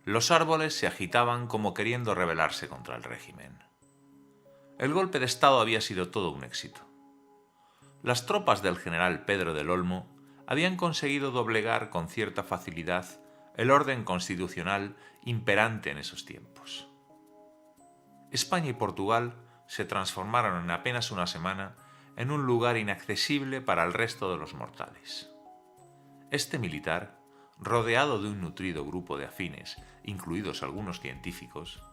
Los árboles se agitaban como queriendo rebelarse contra el régimen. El golpe de Estado había sido todo un éxito. Las tropas del general Pedro del Olmo habían conseguido doblegar con cierta facilidad el orden constitucional imperante en esos tiempos. España y Portugal se transformaron en apenas una semana en un lugar inaccesible para el resto de los mortales. Este militar, rodeado de un nutrido grupo de afines, incluidos algunos científicos,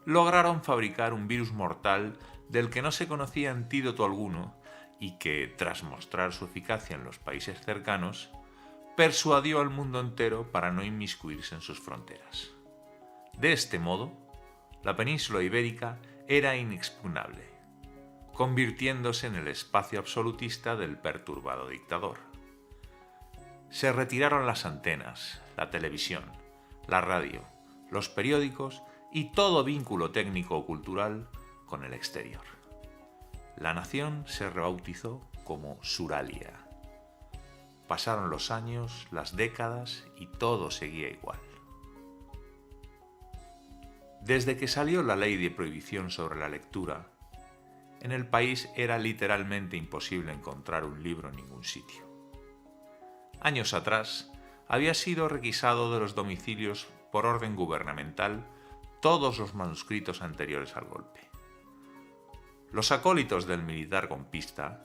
lograron fabricar un virus mortal del que no se conocía antídoto alguno y que, tras mostrar su eficacia en los países cercanos, persuadió al mundo entero para no inmiscuirse en sus fronteras. De este modo, la península ibérica era inexpugnable, convirtiéndose en el espacio absolutista del perturbado dictador. Se retiraron las antenas, la televisión, la radio, los periódicos y todo vínculo técnico o cultural con el exterior. La nación se rebautizó como Suralia. Pasaron los años, las décadas y todo seguía igual. Desde que salió la ley de prohibición sobre la lectura, en el país era literalmente imposible encontrar un libro en ningún sitio. Años atrás, había sido requisado de los domicilios por orden gubernamental todos los manuscritos anteriores al golpe. Los acólitos del militar golpista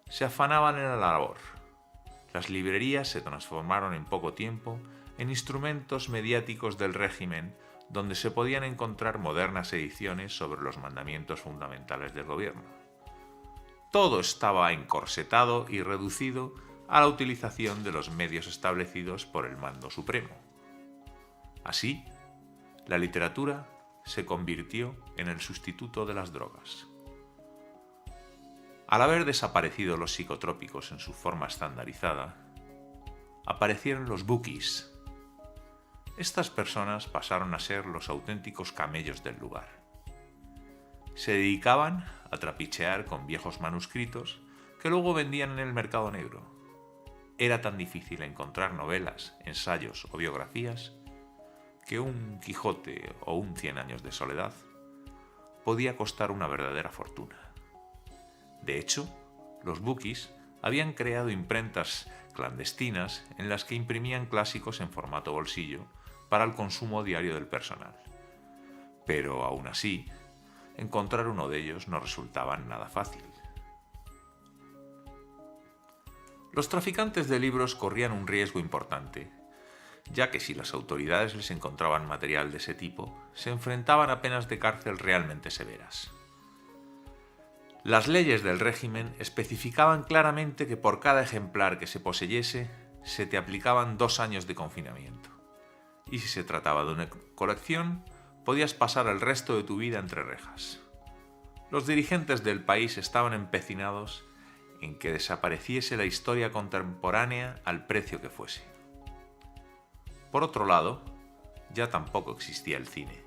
se afanaban en la labor. Las librerías se transformaron en poco tiempo en instrumentos mediáticos del régimen donde se podían encontrar modernas ediciones sobre los mandamientos fundamentales del gobierno. Todo estaba encorsetado y reducido a la utilización de los medios establecidos por el mando supremo. Así, la literatura se convirtió en el sustituto de las drogas. Al haber desaparecido los psicotrópicos en su forma estandarizada, aparecieron los bookies. Estas personas pasaron a ser los auténticos camellos del lugar. Se dedicaban a trapichear con viejos manuscritos que luego vendían en el mercado negro. Era tan difícil encontrar novelas, ensayos o biografías que un Quijote o un Cien años de soledad podía costar una verdadera fortuna. De hecho, los bookies habían creado imprentas clandestinas en las que imprimían clásicos en formato bolsillo para el consumo diario del personal. Pero aún así, encontrar uno de ellos no resultaba nada fácil. Los traficantes de libros corrían un riesgo importante, ya que si las autoridades les encontraban material de ese tipo, se enfrentaban a penas de cárcel realmente severas. Las leyes del régimen especificaban claramente que por cada ejemplar que se poseyese, se te aplicaban 2 años de confinamiento. Y si se trataba de una colección, podías pasar el resto de tu vida entre rejas. Los dirigentes del país estaban empecinados en que desapareciese la historia contemporánea al precio que fuese. Por otro lado, ya tampoco existía el cine.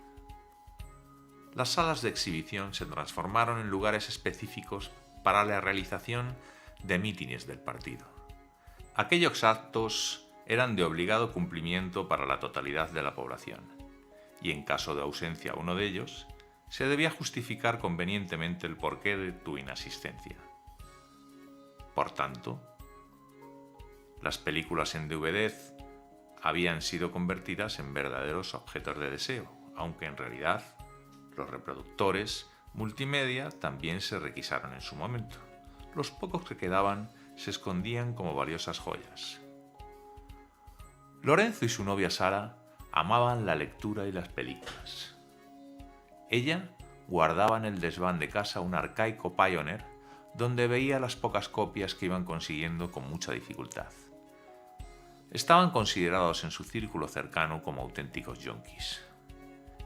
Las salas de exhibición se transformaron en lugares específicos para la realización de mítines del partido. Aquellos actos eran de obligado cumplimiento para la totalidad de la población, y en caso de ausencia uno de ellos, se debía justificar convenientemente el porqué de tu inasistencia. Por tanto, las películas en DVD habían sido convertidas en verdaderos objetos de deseo, aunque en realidad los reproductores multimedia también se requisaron en su momento. Los pocos que quedaban se escondían como valiosas joyas. Lorenzo y su novia Sara amaban la lectura y las películas. Ella guardaba en el desván de casa un arcaico Pioneer donde veía las pocas copias que iban consiguiendo con mucha dificultad. Estaban considerados en su círculo cercano como auténticos yonkis.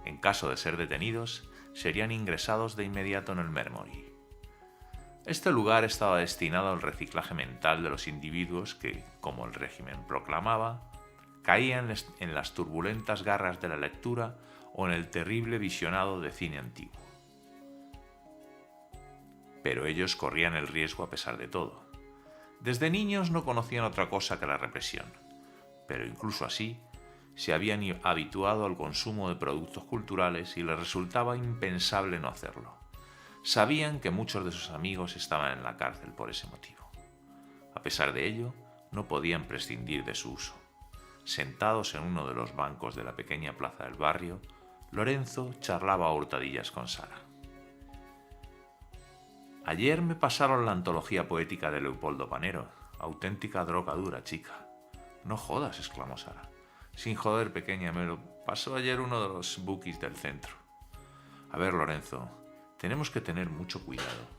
En caso de ser detenidos, serían ingresados de inmediato en el Memory. Este lugar estaba destinado al reciclaje mental de los individuos que, como el régimen proclamaba, caían en las turbulentas garras de la lectura o en el terrible visionado de cine antiguo. Pero ellos corrían el riesgo a pesar de todo. Desde niños no conocían otra cosa que la represión, pero incluso así, Se habían habituado al consumo de productos culturales y les resultaba impensable no hacerlo. Sabían que muchos de sus amigos estaban en la cárcel por ese motivo. A pesar de ello, no podían prescindir de su uso. Sentados en uno de los bancos de la pequeña plaza del barrio, Lorenzo charlaba a hurtadillas con Sara. Ayer me pasaron la antología poética de Leopoldo Panero. Auténtica droga dura, chica. No jodas, exclamó Sara. Sin joder, pequeña, me lo pasó ayer uno de los bookies del centro. A ver, Lorenzo, tenemos que tener mucho cuidado.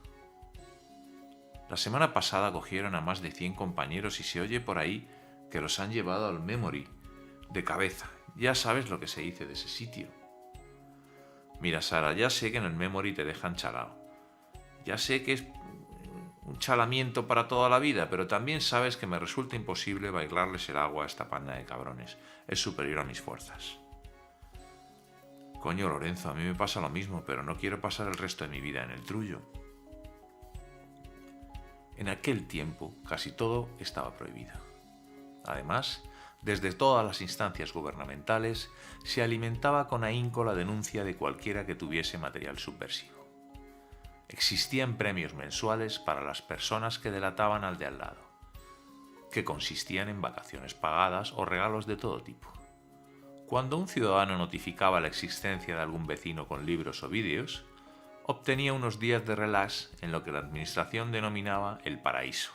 La semana pasada cogieron a más de 100 compañeros y se oye por ahí que los han llevado al Memory, de cabeza. Ya sabes lo que se dice de ese sitio. Mira, Sara, ya sé que en el Memory te dejan chalao. Ya sé que es un chalamiento para toda la vida, pero también sabes que me resulta imposible bailarles el agua a esta panda de cabrones. Es superior a mis fuerzas. Coño, Lorenzo, a mí me pasa lo mismo, pero no quiero pasar el resto de mi vida en el trullo. En aquel tiempo casi todo estaba prohibido. Además, desde todas las instancias gubernamentales se alimentaba con ahínco la denuncia de cualquiera que tuviese material subversivo. Existían premios mensuales para las personas que delataban al de al lado, que consistían en vacaciones pagadas o regalos de todo tipo. Cuando un ciudadano notificaba la existencia de algún vecino con libros o vídeos, obtenía unos días de relax en lo que la administración denominaba el paraíso,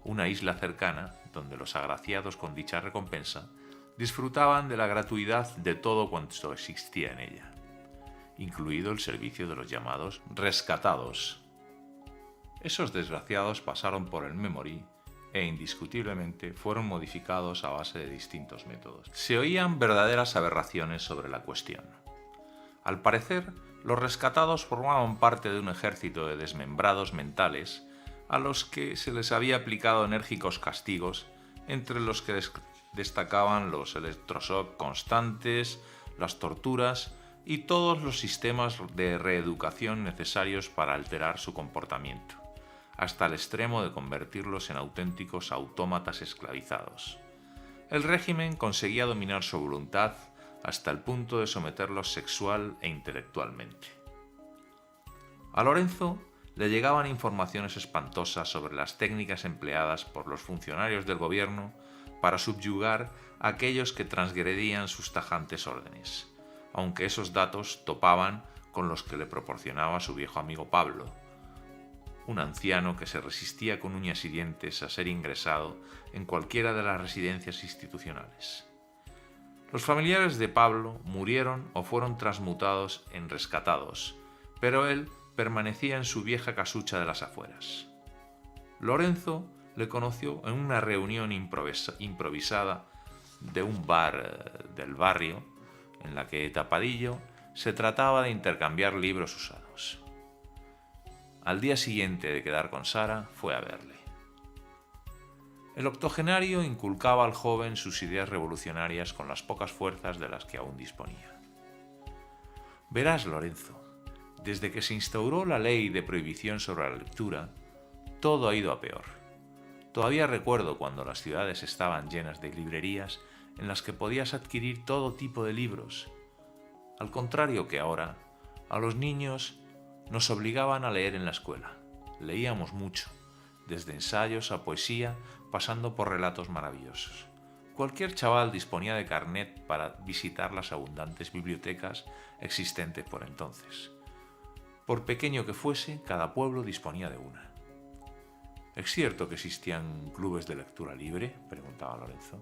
una isla cercana donde los agraciados con dicha recompensa disfrutaban de la gratuidad de todo cuanto existía en ella, incluido el servicio de los llamados rescatados. Esos desgraciados pasaron por el Memory e indiscutiblemente fueron modificados a base de distintos métodos. Se oían verdaderas aberraciones sobre la cuestión. Al parecer, los rescatados formaban parte de un ejército de desmembrados mentales a los que se les había aplicado enérgicos castigos, entre los que destacaban los electroshock constantes, las torturas y todos los sistemas de reeducación necesarios para alterar su comportamiento, hasta el extremo de convertirlos en auténticos autómatas esclavizados. El régimen conseguía dominar su voluntad hasta el punto de someterlos sexual e intelectualmente. A Lorenzo le llegaban informaciones espantosas sobre las técnicas empleadas por los funcionarios del gobierno para subyugar a aquellos que transgredían sus tajantes órdenes, aunque esos datos topaban con los que le proporcionaba su viejo amigo Pablo, un anciano que se resistía con uñas y dientes a ser ingresado en cualquiera de las residencias institucionales. Los familiares de Pablo murieron o fueron transmutados en rescatados, pero él permanecía en su vieja casucha de las afueras. Lorenzo le conoció en una reunión improvisada de un bar del barrio, en la que, tapadillo, se trataba de intercambiar libros usados. Al día siguiente de quedar con Sara, fue a verle. El octogenario inculcaba al joven sus ideas revolucionarias con las pocas fuerzas de las que aún disponía. Verás, Lorenzo, desde que se instauró la ley de prohibición sobre la lectura, todo ha ido a peor. Todavía recuerdo cuando las ciudades estaban llenas de librerías en las que podías adquirir todo tipo de libros. Al contrario que ahora, a los niños nos obligaban a leer en la escuela. Leíamos mucho, desde ensayos a poesía, pasando por relatos maravillosos. Cualquier chaval disponía de carnet para visitar las abundantes bibliotecas existentes por entonces. Por pequeño que fuese, cada pueblo disponía de una. ¿Es cierto que existían clubes de lectura libre?, preguntaba Lorenzo.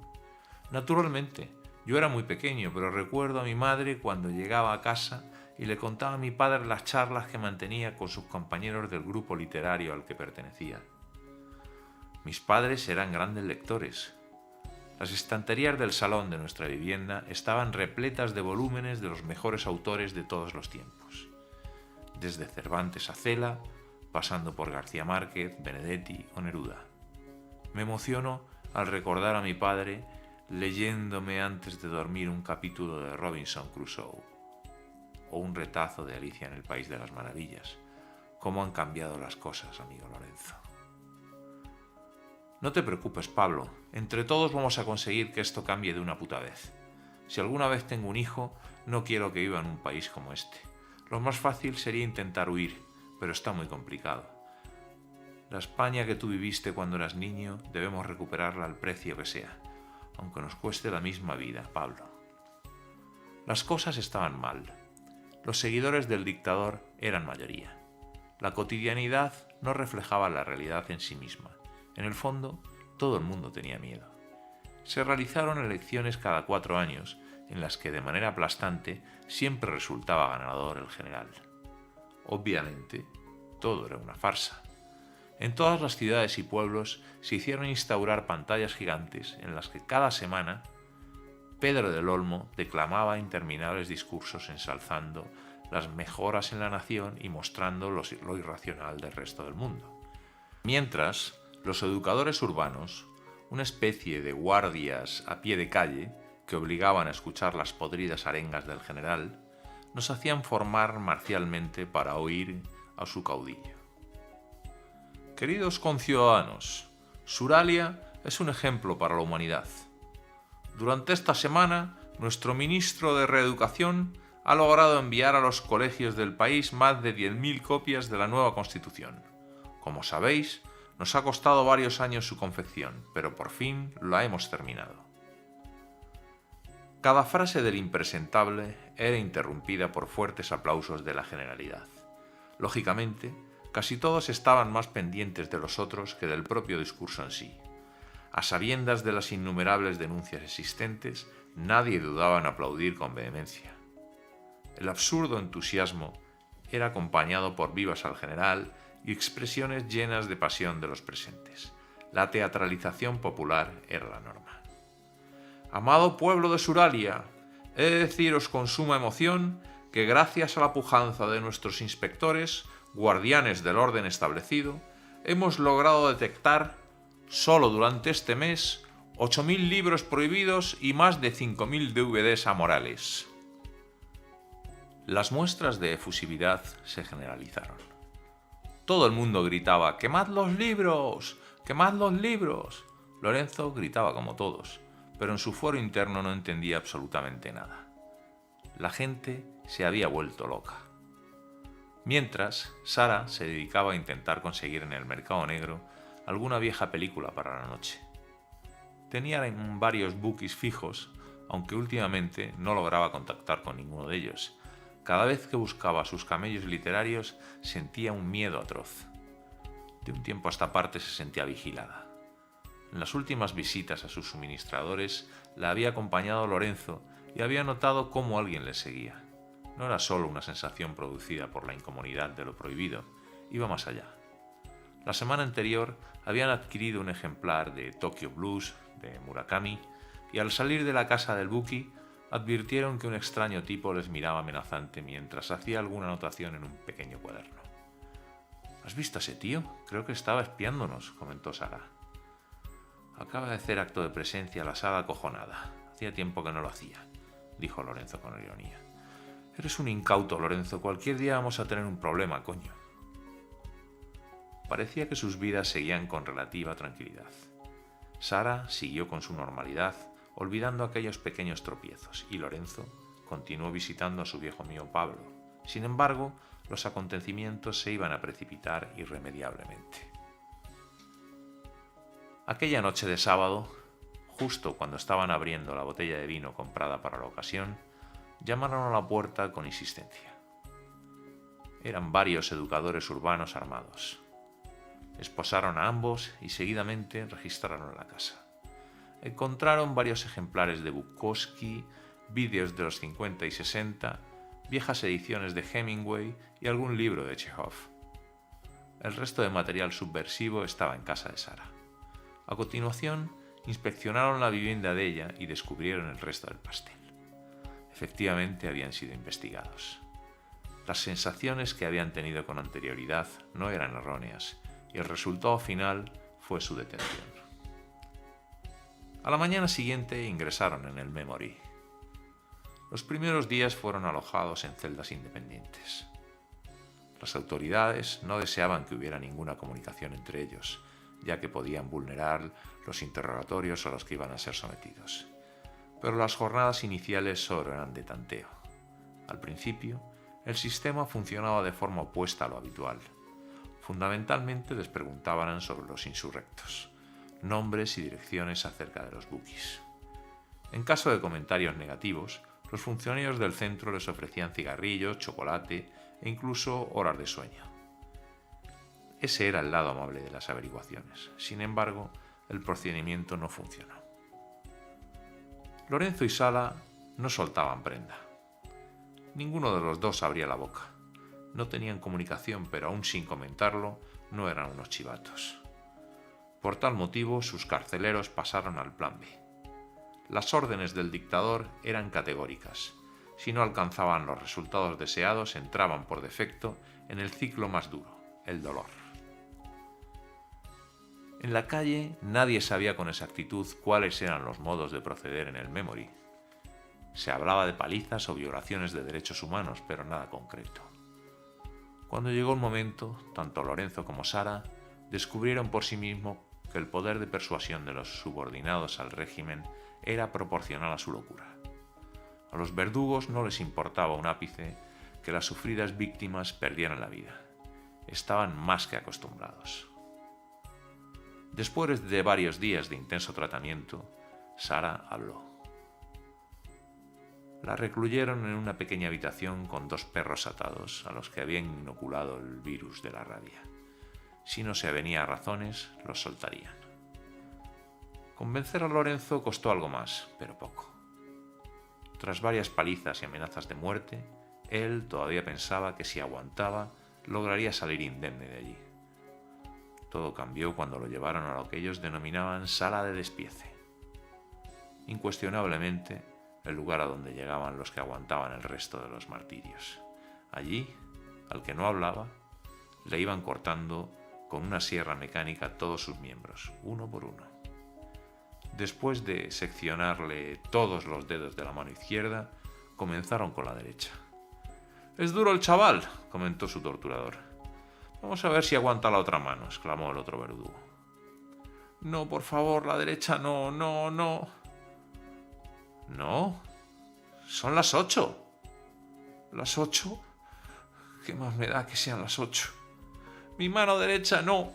Naturalmente, yo era muy pequeño, pero recuerdo a mi madre cuando llegaba a casa y le contaba a mi padre las charlas que mantenía con sus compañeros del grupo literario al que pertenecía. Mis padres eran grandes lectores. Las estanterías del salón de nuestra vivienda estaban repletas de volúmenes de los mejores autores de todos los tiempos, desde Cervantes a Cela, pasando por García Márquez, Benedetti o Neruda. Me emociono al recordar a mi padre leyéndome antes de dormir un capítulo de Robinson Crusoe o un retazo de Alicia en el País de las Maravillas. ¿Cómo han cambiado las cosas, amigo Lorenzo? No te preocupes, Pablo. Entre todos vamos a conseguir que esto cambie de una puta vez. Si alguna vez tengo un hijo, no quiero que viva en un país como este. Lo más fácil sería intentar huir, pero está muy complicado. La España que tú viviste cuando eras niño debemos recuperarla al precio que sea, aunque nos cueste la misma vida, Pablo. Las cosas estaban mal. Los seguidores del dictador eran mayoría. La cotidianidad no reflejaba la realidad en sí misma. En el fondo, todo el mundo tenía miedo. Se realizaron elecciones cada 4 años, en las que de manera aplastante siempre resultaba ganador el general. Obviamente, todo era una farsa. En todas las ciudades y pueblos se hicieron instaurar pantallas gigantes en las que cada semana Pedro del Olmo declamaba interminables discursos ensalzando las mejoras en la nación y mostrando lo irracional del resto del mundo. Mientras, los educadores urbanos, una especie de guardias a pie de calle que obligaban a escuchar las podridas arengas del general, nos hacían formar marcialmente para oír a su caudillo. Queridos conciudadanos, Suralia es un ejemplo para la humanidad. Durante esta semana, nuestro ministro de Reeducación ha logrado enviar a los colegios del país más de 10.000 copias de la nueva Constitución. Como sabéis, nos ha costado varios años su confección, pero por fin la hemos terminado. Cada frase del impresentable era interrumpida por fuertes aplausos de la generalidad. Lógicamente, casi todos estaban más pendientes de los otros que del propio discurso en sí. A sabiendas de las innumerables denuncias existentes, nadie dudaba en aplaudir con vehemencia. El absurdo entusiasmo era acompañado por vivas al general y expresiones llenas de pasión de los presentes. La teatralización popular era la norma. Amado pueblo de Suralia, he de deciros con suma emoción que gracias a la pujanza de nuestros inspectores, guardianes del orden establecido, hemos logrado detectar, solo durante este mes, 8.000 libros prohibidos y más de 5.000 DVDs amorales. Las muestras de efusividad se generalizaron. Todo el mundo gritaba «¡Quemad los libros! ¡Quemad los libros!». Lorenzo gritaba como todos, pero en su fuero interno no entendía absolutamente nada. La gente se había vuelto loca. Mientras, Sara se dedicaba a intentar conseguir en el mercado negro alguna vieja película para la noche. Tenía varios bookies fijos, aunque últimamente no lograba contactar con ninguno de ellos. Cada vez que buscaba sus camellos literarios sentía un miedo atroz. De un tiempo a esta parte se sentía vigilada. En las últimas visitas a sus suministradores la había acompañado Lorenzo y había notado cómo alguien le seguía. No era solo una sensación producida por la incomodidad de lo prohibido, iba más allá. La semana anterior habían adquirido un ejemplar de Tokyo Blues de Murakami y al salir de la casa del Buki advirtieron que un extraño tipo les miraba amenazante mientras hacía alguna anotación en un pequeño cuaderno. ¿Has visto a ese tío? Creo que estaba espiándonos, comentó Sara. Acaba de hacer acto de presencia la Sara acojonada. Hacía tiempo que no lo hacía, dijo Lorenzo con ironía. Eres un incauto, Lorenzo. Cualquier día vamos a tener un problema, coño. Parecía que sus vidas seguían con relativa tranquilidad. Sara siguió con su normalidad, olvidando aquellos pequeños tropiezos, y Lorenzo continuó visitando a su viejo amigo Pablo. Sin embargo, los acontecimientos se iban a precipitar irremediablemente. Aquella noche de sábado, justo cuando estaban abriendo la botella de vino comprada para la ocasión, llamaron a la puerta con insistencia. Eran varios educadores urbanos armados. Esposaron a ambos y seguidamente registraron la casa. Encontraron varios ejemplares de Bukowski, vídeos de los 50 y 60, viejas ediciones de Hemingway y algún libro de Chekhov. El resto de material subversivo estaba en casa de Sara. A continuación, inspeccionaron la vivienda de ella y descubrieron el resto del pastel. Efectivamente, habían sido investigados. Las sensaciones que habían tenido con anterioridad no eran erróneas y el resultado final fue su detención. A la mañana siguiente ingresaron en el Memory. Los primeros días fueron alojados en celdas independientes. Las autoridades no deseaban que hubiera ninguna comunicación entre ellos, ya que podían vulnerar los interrogatorios a los que iban a ser sometidos. pero las jornadas iniciales solo eran de tanteo. Al principio, el sistema funcionaba de forma opuesta a lo habitual. Fundamentalmente les preguntaban sobre los insurrectos, nombres y direcciones acerca de los bukis. En caso de comentarios negativos, los funcionarios del centro les ofrecían cigarrillos, chocolate e incluso horas de sueño. Ese era el lado amable de las averiguaciones. Sin embargo, el procedimiento no funcionó. Lorenzo y Sala no soltaban prenda. Ninguno de los dos abría la boca. No tenían comunicación, pero aún sin comentarlo, no eran unos chivatos. Por tal motivo, sus carceleros pasaron al plan B. Las órdenes del dictador eran categóricas. Si no alcanzaban los resultados deseados, entraban por defecto en el ciclo más duro, el dolor. En la calle nadie sabía con exactitud cuáles eran los modos de proceder en el Memory. Se hablaba de palizas o violaciones de derechos humanos, pero nada concreto. Cuando llegó el momento, tanto Lorenzo como Sara descubrieron por sí mismos que el poder de persuasión de los subordinados al régimen era proporcional a su locura. A los verdugos no les importaba un ápice que las sufridas víctimas perdieran la vida. Estaban más que acostumbrados. Después de varios días de intenso tratamiento, Sara habló. La recluyeron en una pequeña habitación con 2 perros atados a los que habían inoculado el virus de la rabia. Si no se avenía a razones, los soltarían. Convencer a Lorenzo costó algo más, pero poco. Tras varias palizas y amenazas de muerte, él todavía pensaba que si aguantaba, lograría salir indemne de allí. Todo cambió cuando lo llevaron a lo que ellos denominaban sala de despiece. Incuestionablemente, el lugar a donde llegaban los que aguantaban el resto de los martirios. Allí, al que no hablaba, le iban cortando con una sierra mecánica todos sus miembros, uno por uno. Después de seccionarle todos los dedos de la mano izquierda, comenzaron con la derecha. «Es duro el chaval», comentó su torturador. «Vamos a ver si aguanta la otra mano», exclamó el otro verdugo. «No, por favor, la derecha no, no, no». «¿No? Son las 8». «¿Las 8? ¿Qué más me da que sean las 8? Mi mano derecha no».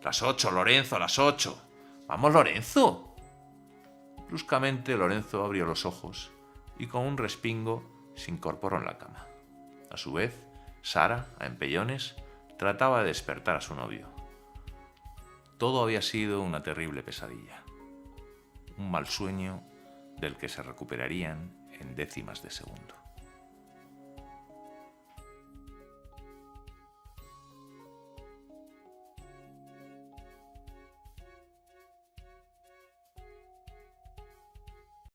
«Las 8, Lorenzo, las 8. ¡Vamos, Lorenzo!». Bruscamente Lorenzo abrió los ojos y con un respingo se incorporó en la cama. A su vez, Sara, a empellones, trataba de despertar a su novio. Todo había sido una terrible pesadilla, un mal sueño del que se recuperarían en décimas de segundo.